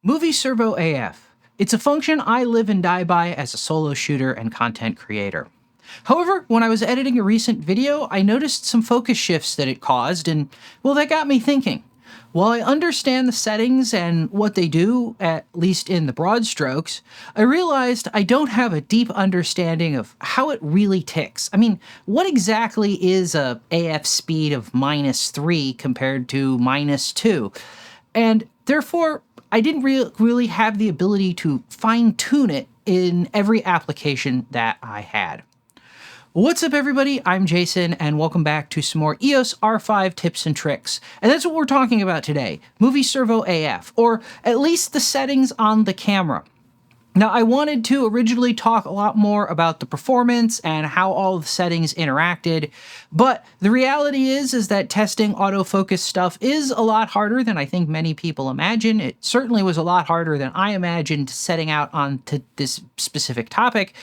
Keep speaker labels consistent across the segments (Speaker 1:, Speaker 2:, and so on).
Speaker 1: Movie Servo AF. It's a function I live and die by as a solo shooter and content creator. However, when I was editing a recent video, I noticed some focus shifts that it caused, and, well, that got me thinking. While I understand the settings and what they do, at least in the broad strokes, I realized I don't have a deep understanding of how it really ticks. I mean, what exactly is a AF speed of -3 compared to -2? And therefore, I didn't really have the ability to fine-tune it in every application that I had. What's up, everybody? I'm Jason, and welcome back to some more EOS R5 tips and tricks. And that's what we're talking about today, Movie Servo AF, or at least the settings on the camera. Now, I wanted to originally talk a lot more about the performance and how all the settings interacted, but the reality is that testing autofocus stuff is a lot harder than I think many people imagine. It certainly was a lot harder than I imagined setting out onto this specific topic.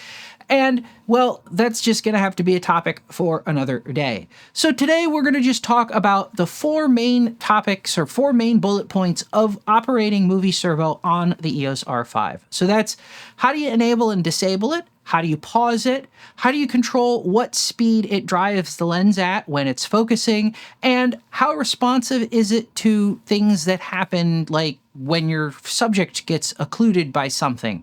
Speaker 1: And, well, that's just going to have to be a topic for another day. So today we're going to just talk about the four main topics or four main bullet points of operating Movie Servo on the EOS R5. So that's how do you enable and disable it? How do you pause it? How do you control what speed it drives the lens at when it's focusing? And how responsive is it to things that happen, like when your subject gets occluded by something?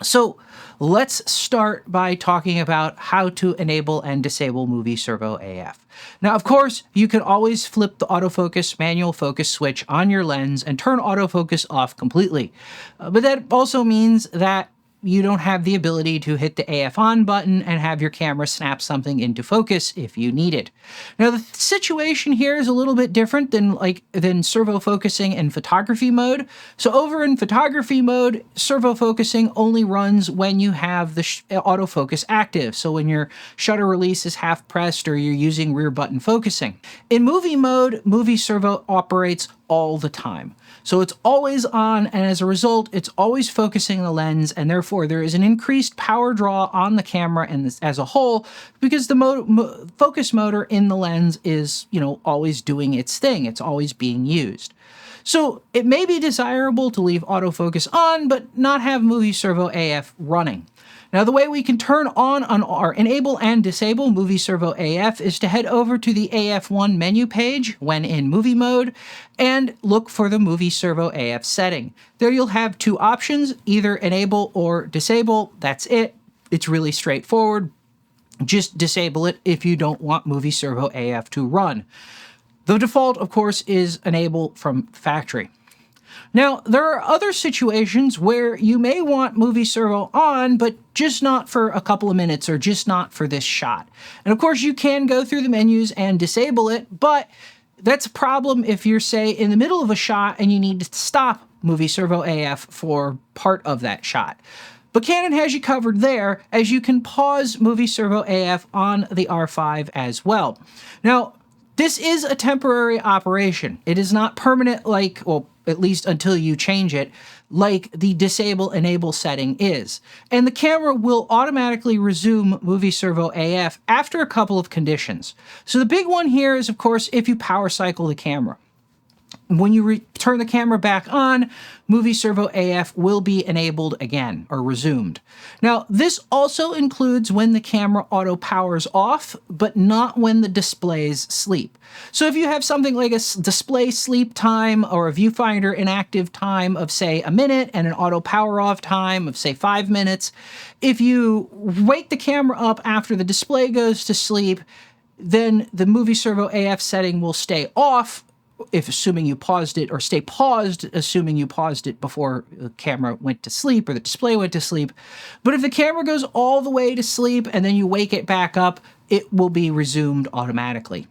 Speaker 1: So let's start by talking about how to enable and disable Movie Servo AF. Now, of course, you can always flip the autofocus manual focus switch on your lens and turn autofocus off completely. But that also means that you don't have the ability to hit the AF on button and have your camera snap something into focus if you need it. Now, the situation here is a little bit different than servo focusing in photography mode. So over in photography mode, servo focusing only runs when you have the autofocus active. So when your shutter release is half pressed or you're using rear button focusing. In movie mode, Movie Servo operates all the time. So it's always on, and as a result, it's always focusing the lens, and therefore there is an increased power draw on the camera and as a whole, because the focus motor in the lens is, always doing its thing. It's always being used. So it may be desirable to leave autofocus on, but not have Movie Servo AF running. Now, the way we can turn on or enable and disable Movie Servo AF is to head over to the AF1 menu page when in movie mode and look for the Movie Servo AF setting. There you'll have two options, either enable or disable. That's it. It's really straightforward. Just disable it if you don't want Movie Servo AF to run. The default, of course, is enable from factory. Now, there are other situations where you may want Movie Servo on, but just not for a couple of minutes or just not for this shot. And of course, you can go through the menus and disable it, but that's a problem if you're, say, in the middle of a shot and you need to stop Movie Servo AF for part of that shot. But Canon has you covered there, as you can pause Movie Servo AF on the R5 as well. Now, this is a temporary operation. It is not permanent at least until you change it, like the disable-enable setting is. And the camera will automatically resume Movie Servo AF after a couple of conditions. So the big one here is, of course, if you power cycle the camera. When you turn the camera back on, Movie Servo AF will be enabled again, or resumed. Now, this also includes when the camera auto powers off, but not when the displays sleep. So if you have something like a display sleep time or a viewfinder inactive time of, say, a minute and an auto power off time of, say, 5 minutes, if you wake the camera up after the display goes to sleep, then the Movie Servo AF setting will stay off, if assuming you paused it, or stay paused, assuming you paused it before the camera went to sleep or the display went to sleep. But if the camera goes all the way to sleep and then you wake it back up, it will be resumed automatically.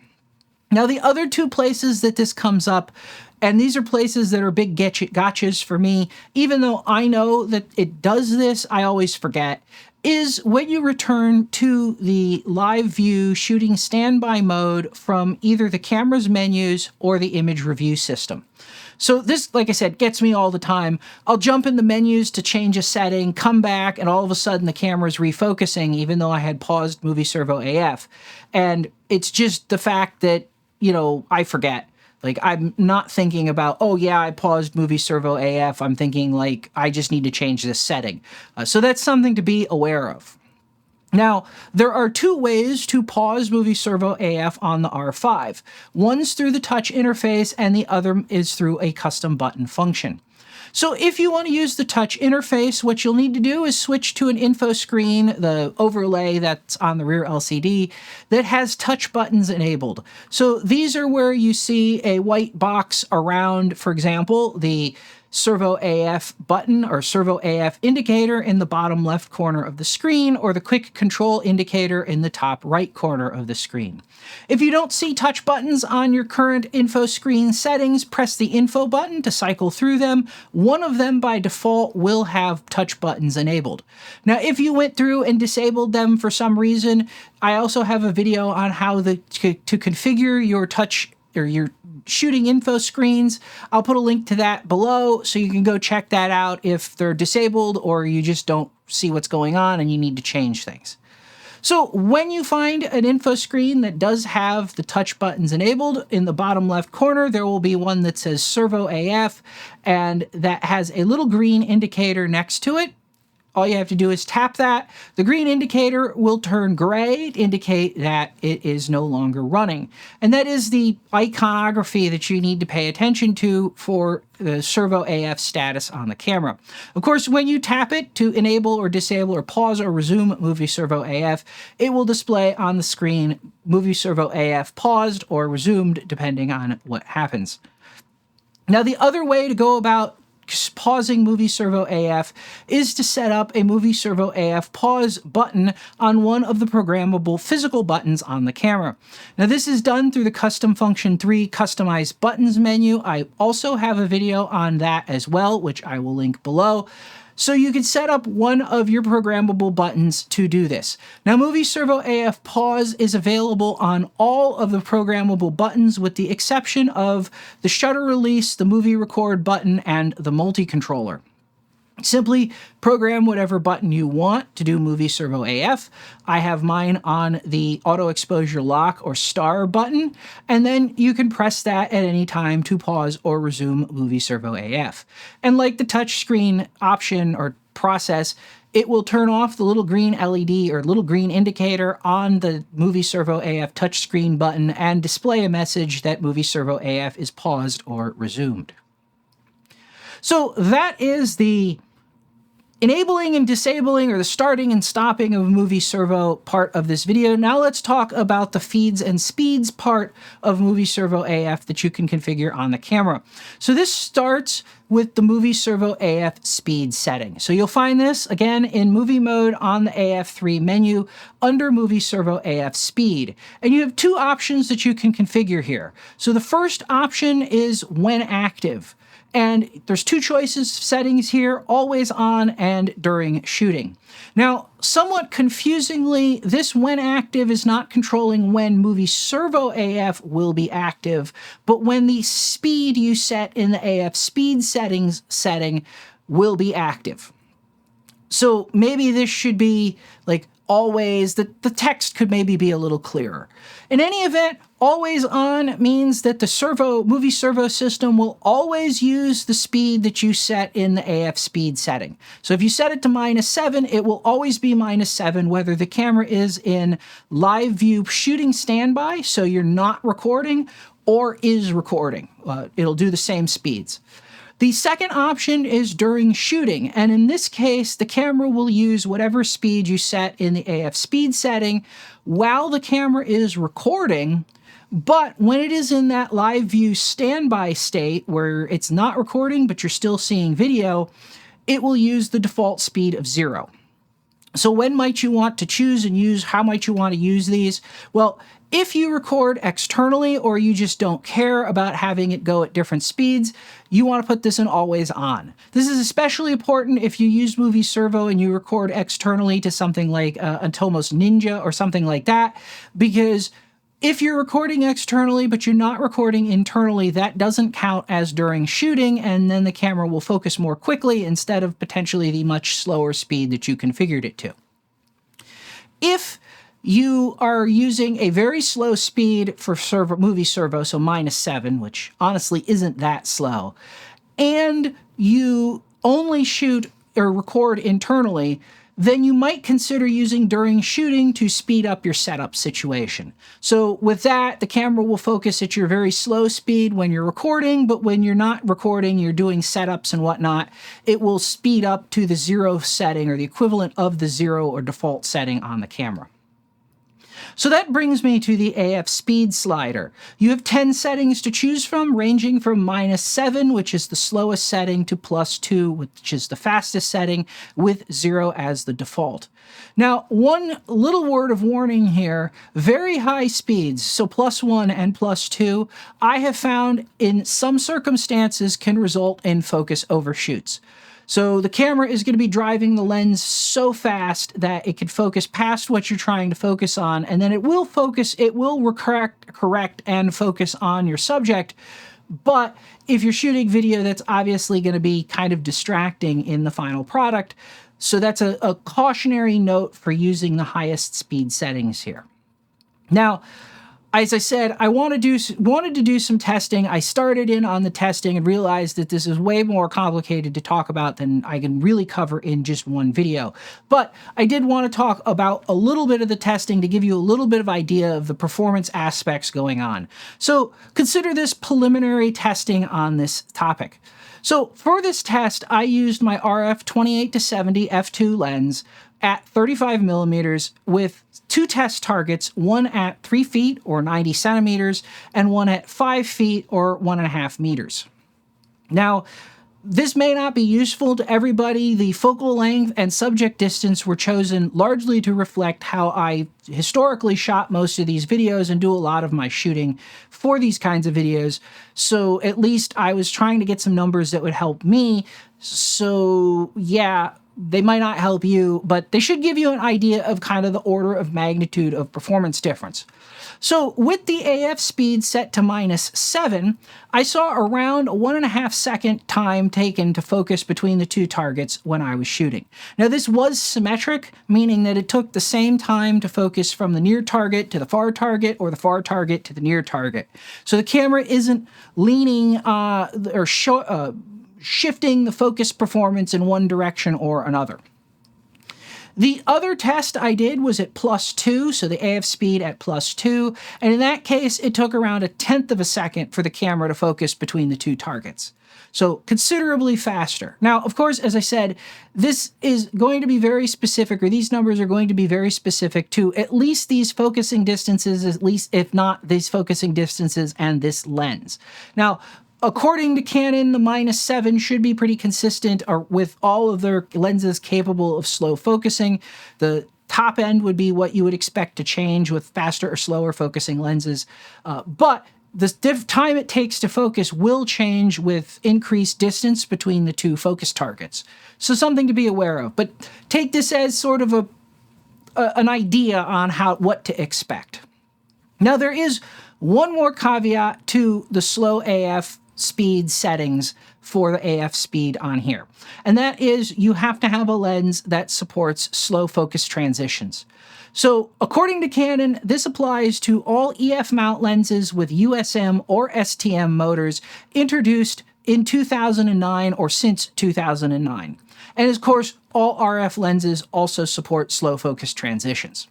Speaker 1: Now, the other two places that this comes up, and these are places that are big gotchas for me, even though I know that it does this, I always forget, is when you return to the live view shooting standby mode from either the camera's menus or the image review system. So this, like I said, gets me all the time. I'll jump in the menus to change a setting, come back, and all of a sudden the camera's refocusing, even though I had paused Movie Servo AF. And it's just the fact that, I forget. Like, I'm not thinking about, oh yeah, I paused Movie Servo AF. I'm thinking like, I just need to change this setting. So that's something to be aware of. Now, there are two ways to pause Movie Servo AF on the R5. One's through the touch interface and the other is through a custom button function. So if you want to use the touch interface, what you'll need to do is switch to an info screen, the overlay that's on the rear LCD, that has touch buttons enabled. So these are where you see a white box around, for example, the Servo AF button or Servo AF indicator in the bottom left corner of the screen, or the quick control indicator in the top right corner of the screen. If you don't see touch buttons on your current info screen settings, press the info button to cycle through them. One of them by default will have touch buttons enabled. Now, if you went through and disabled them for some reason, I also have a video on how to configure your touch or your shooting info screens. I'll put a link to that below so you can go check that out if they're disabled or you just don't see what's going on and you need to change things. So when you find an info screen that does have the touch buttons enabled, in the bottom left corner, there will be one that says Servo AF, and that has a little green indicator next to it. All you have to do is tap that. The green indicator will turn gray to indicate that it is no longer running. And that is the iconography that you need to pay attention to for the Servo AF status on the camera. Of course, when you tap it to enable or disable or pause or resume Movie Servo AF, it will display on the screen Movie Servo AF paused or resumed, depending on what happens. Now, the other way to go about pausing Movie Servo AF is to set up a Movie Servo AF pause button on one of the programmable physical buttons on the camera. Now, this is done through the Custom Function 3 Customize Buttons menu. I also have a video on that as well, which I will link below. So you can set up one of your programmable buttons to do this. Now, Movie Servo AF Pause is available on all of the programmable buttons with the exception of the shutter release, the movie record button, and the multi-controller. Simply program whatever button you want to do Movie Servo AF. I have mine on the auto exposure lock or star button, and then you can press that at any time to pause or resume Movie Servo AF. And like the touchscreen option or process, it will turn off the little green LED or little green indicator on the Movie Servo AF touchscreen button and display a message that Movie Servo AF is paused or resumed. So that is the enabling and disabling, or the starting and stopping of Movie Servo part of this video. Now let's talk about the feeds and speeds part of Movie Servo AF that you can configure on the camera. So this starts with the Movie Servo AF speed setting. So you'll find this, again, in movie mode on the AF3 menu under Movie Servo AF speed. And you have two options that you can configure here. So the first option is when active. And there's two choices settings here, always on and during shooting. Now, somewhat confusingly, this when active is not controlling when Movie Servo AF will be active, but when the speed you set in the AF speed settings setting will be active. So maybe this should be like always, the text could maybe be a little clearer. In any event, always on means that the Movie Servo system will always use the speed that you set in the AF speed setting. So if you set it to -7, it will always be -7, whether the camera is in live view shooting standby, so you're not recording, or is recording. It'll do the same speeds. The second option is during shooting, and in this case, the camera will use whatever speed you set in the AF speed setting while the camera is recording, but when it is in that live view standby state where it's not recording but you're still seeing video, it will use the default speed of 0. So when might you want to choose and use, how might you want to use these? Well, if you record externally or you just don't care about having it go at different speeds, you want to put this in always on. This is especially important if you use Movie Servo and you record externally to something like Atomos Ninja or something like that, because if you're recording externally but you're not recording internally, that doesn't count as during shooting, and then the camera will focus more quickly instead of potentially the much slower speed that you configured it to. If you are using a very slow speed for Movie Servo, so -7, which honestly isn't that slow, and you only shoot or record internally, then you might consider using during shooting to speed up your setup situation. So with that, the camera will focus at your very slow speed when you're recording, but when you're not recording, you're doing setups and whatnot, it will speed up to the 0 setting or the equivalent of the 0 or default setting on the camera. So that brings me to the AF speed slider. You have 10 settings to choose from, ranging from -7, which is the slowest setting, to +2, which is the fastest setting, with 0 as the default. Now, one little word of warning here, very high speeds, so +1 and +2, I have found in some circumstances can result in focus overshoots. So the camera is going to be driving the lens so fast that it could focus past what you're trying to focus on, and then it will correct and focus on your subject. But if you're shooting video, that's obviously going to be kind of distracting in the final product. So that's a cautionary note for using the highest speed settings here. Now, as I said, I wanted to do some testing. I started in on the testing and realized that this is way more complicated to talk about than I can really cover in just one video. But I did want to talk about a little bit of the testing to give you a little bit of idea of the performance aspects going on. So consider this preliminary testing on this topic. So for this test, I used my RF 28-70 f2 lens at 35 millimeters with 2 test targets, one at 3 feet or 90 centimeters and one at 5 feet or 1.5 meters. Now, this may not be useful to everybody. The focal length and subject distance were chosen largely to reflect how I historically shot most of these videos and do a lot of my shooting for these kinds of videos. So at least I was trying to get some numbers that would help me. So yeah, they might not help you, but they should give you an idea of kind of the order of magnitude of performance difference. So with the AF speed set to -7, I saw around a 1.5 second time taken to focus between the 2 targets when I was shooting. Now this was symmetric, meaning that it took the same time to focus from the near target to the far target or the far target to the near target. So the camera isn't leaning shifting the focus performance in one direction or another. The other test I did was at +2, so the AF speed at +2, and in that case, it took around 1/10 of a second for the camera to focus between the 2 targets. So considerably faster. Now, of course, as I said, this is going to be very specific, or these numbers are going to be very specific to at least these focusing distances, at least if not these focusing distances and this lens. Now, according to Canon, the -7 should be pretty consistent with all of their lenses capable of slow focusing. The top end would be what you would expect to change with faster or slower focusing lenses. But the time it takes to focus will change with increased distance between the 2 focus targets. So something to be aware of. But take this as sort of an idea on what to expect. Now, there is one more caveat to the slow AF speed settings for the AF speed on here. And that is you have to have a lens that supports slow focus transitions. So according to Canon, this applies to all EF mount lenses with USM or STM motors introduced in 2009 or since 2009. And of course, all RF lenses also support slow focus transitions.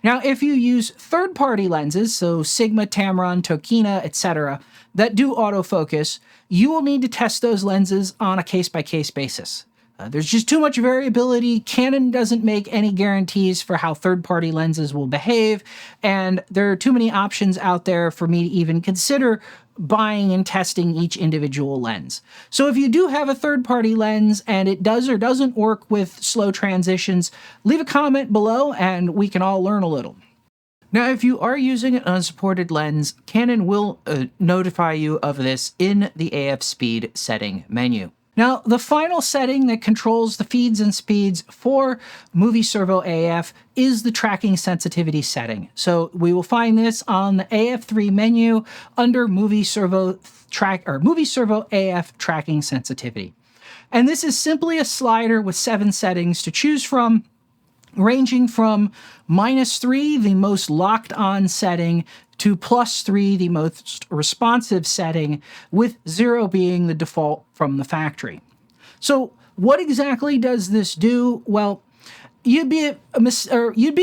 Speaker 1: Now, if you use third-party lenses, so Sigma, Tamron, Tokina, etc., that do autofocus, you will need to test those lenses on a case-by-case basis. There's just too much variability. Canon doesn't make any guarantees for how third-party lenses will behave, and there are too many options out there for me to even consider buying and testing each individual lens. So if you do have a third-party lens and it does or doesn't work with slow transitions, leave a comment below and we can all learn a little. Now, if you are using an unsupported lens, Canon will notify you of this in the AF speed setting menu. Now, the final setting that controls the feeds and speeds for Movie Servo AF is the tracking sensitivity setting. So we will find this on the AF3 menu under Movie Servo AF tracking sensitivity. And this is simply a slider with 7 settings to choose from. ranging from -3, the most locked on setting, to +3, the most responsive setting, with 0 being the default from the factory. So what exactly does this do? Well, you'd be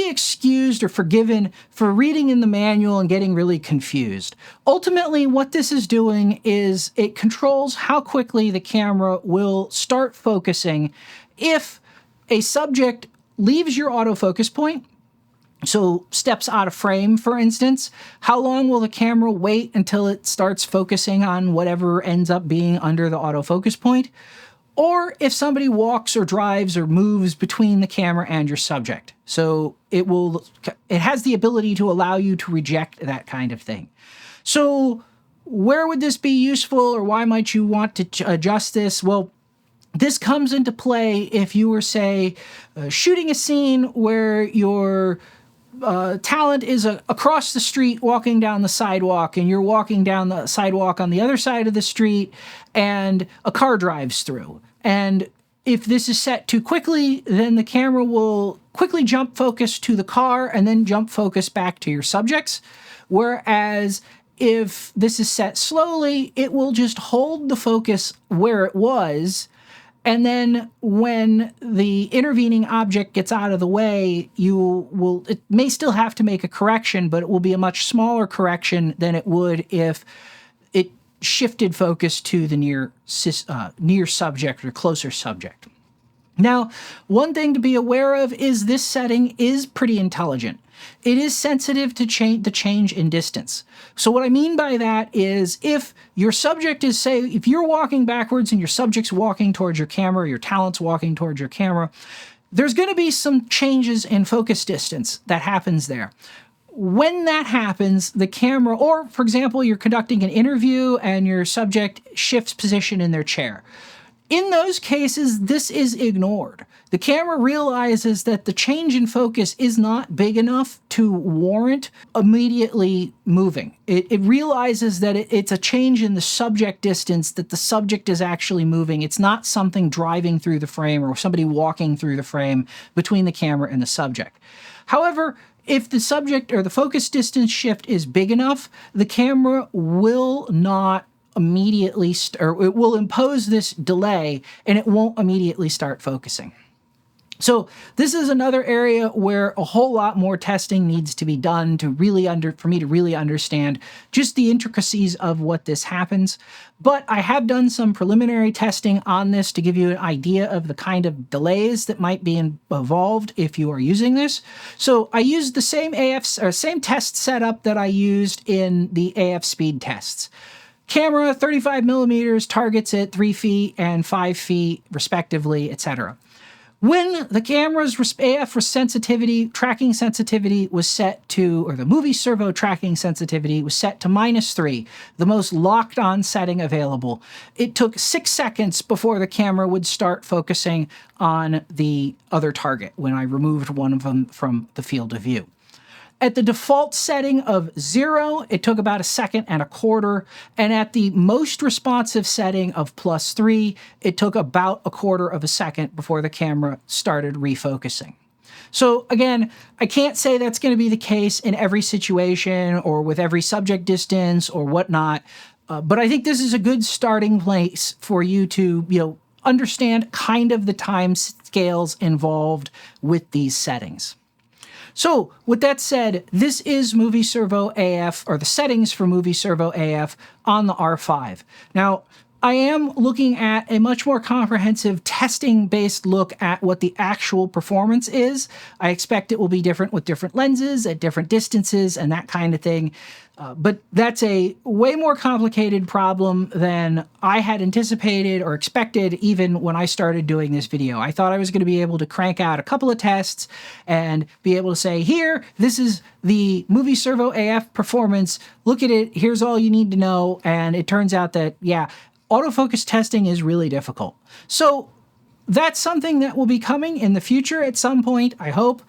Speaker 1: excused or forgiven for reading in the manual and getting really confused. Ultimately, what this is doing is it controls how quickly the camera will start focusing if a subject leaves your autofocus point, so steps out of frame, for instance. How long will the camera wait until it starts focusing on whatever ends up being under the autofocus point? Or if somebody walks or drives or moves between the camera and your subject. So it has the ability to allow you to reject that kind of thing. So where would this be useful, or why might you want to adjust this? Well, this comes into play if you were, say, shooting a scene where your talent is across the street walking down the sidewalk, and you're walking down the sidewalk on the other side of the street, and a car drives through. And if this is set too quickly, then the camera will quickly jump focus to the car and then jump focus back to your subjects. Whereas if this is set slowly, it will just hold the focus where it was. And then when the intervening object gets out of the way, it may still have to make a correction, but it will be a much smaller correction than it would if it shifted focus to the near subject or closer subject. Now, one thing to be aware of is this setting is pretty intelligent. It is sensitive to the change in distance. So what I mean by that is if your subject is, say, if you're walking backwards and your subject's walking towards your camera, or your talent's walking towards your camera, there's going to be some changes in focus distance that happens there. When that happens, the camera, or for example, you're conducting an interview and your subject shifts position in their chair. In those cases, this is ignored. The camera realizes that the change in focus is not big enough to warrant immediately moving. It realizes that it's a change in the subject distance, that the subject is actually moving. It's not something driving through the frame or somebody walking through the frame between the camera and the subject. However, if the subject or the focus distance shift is big enough, the camera will not immediately, or it will impose this delay and it won't immediately start focusing. So this is another area where a whole lot more testing needs to be done to for me to really understand just the intricacies of what this happens. But I have done some preliminary testing on this to give you an idea of the kind of delays that might be involved if you are using this. So I used the same same test setup that I used in the AF speed tests. Camera 35 millimeters, targets at 3 feet and 5 feet respectively, etc. When the camera's AF tracking sensitivity was set to, or the Movie Servo tracking sensitivity was set to -3, the most locked on setting available, it took 6 seconds before the camera would start focusing on the other target when I removed one of them from the field of view. At the default setting of 0, it took about 1.25 seconds, and at the most responsive setting of +3, it took about 1/4 second before the camera started refocusing. So again, I can't say that's going to be the case in every situation or with every subject distance or whatnot, but I think this is a good starting place for you to, understand kind of the time scales involved with these settings. So with that said, this is Movie Servo AF, or the settings for Movie Servo AF on the R5. Now, I am looking at a much more comprehensive testing-based look at what the actual performance is. I expect it will be different with different lenses at different distances and that kind of thing. But that's a way more complicated problem than I had anticipated or expected even when I started doing this video. I thought I was going to be able to crank out a couple of tests and be able to say, here, this is the Movie Servo AF performance. Look at it. Here's all you need to know. And it turns out that, yeah, autofocus testing is really difficult. So that's something that will be coming in the future at some point, I hope,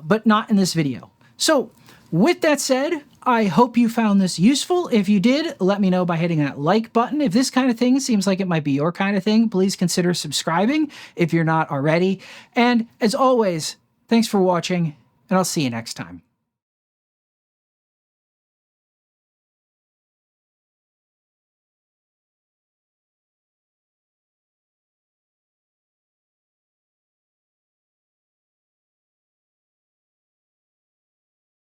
Speaker 1: but not in this video. So with that said, I hope you found this useful. If you did, let me know by hitting that like button. If this kind of thing seems like it might be your kind of thing, please consider subscribing if you're not already. And as always, Thanks for watching, and I'll see you next time.